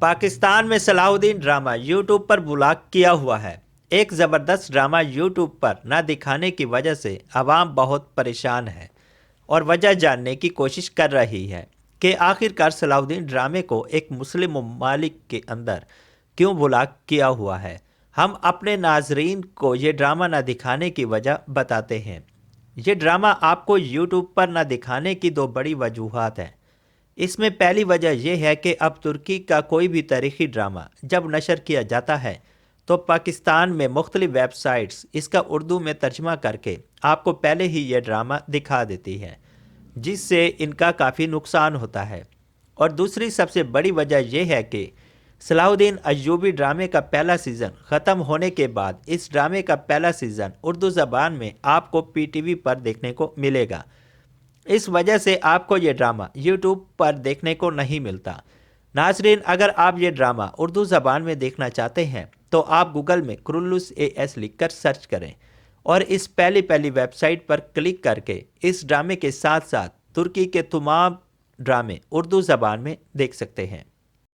पाकिस्तान में Salahuddin drama YouTube पर block किया हुआ है। एक ज़बरदस्त ड्रामा यूट्यूब पर न दिखाने की वजह से आवाम बहुत परेशान है और वजह जानने की कोशिश कर रही है कि आखिरकार सलाहुद्दीन ड्रामे को एक मुस्लिम ममालिक के अंदर क्यों ब्लॉक किया हुआ है। हम अपने नाजरीन को ये ड्रामा न दिखाने की वजह बताते हैं। ये ड्रामा आपको यूट्यूब पर न दिखाने की दो बड़ी वजूहात हैं। इसमें पहली वजह यह है कि अब तुर्की का कोई भी तारीखी ड्रामा जब नशर किया जाता है तो पाकिस्तान में मुख्तलिफ वेबसाइट्स इसका उर्दू में तर्जमा करके आपको पहले ही यह ड्रामा दिखा देती है, जिससे इनका काफ़ी नुकसान होता है। और दूसरी सबसे बड़ी वजह यह है कि सलाहुद्दीन अय्यूबी ड्रामे का पहला सीज़न ख़त्म होने के बाद इस ड्रामे का पहला सीज़न उर्दू ज़बान में आपको पीटीवी पर देखने को मिलेगा। इस वजह से आपको ये ड्रामा यूट्यूब पर देखने को नहीं मिलता। नाजरीन, अगर आप ये ड्रामा उर्दू ज़बान में देखना चाहते हैं तो आप गूगल में कुरुल्लुस AS लिखकर सर्च करें और इस पहली वेबसाइट पर क्लिक करके इस ड्रामे के साथ साथ तुर्की के तमाम ड्रामे उर्दू ज़बान में देख सकते हैं।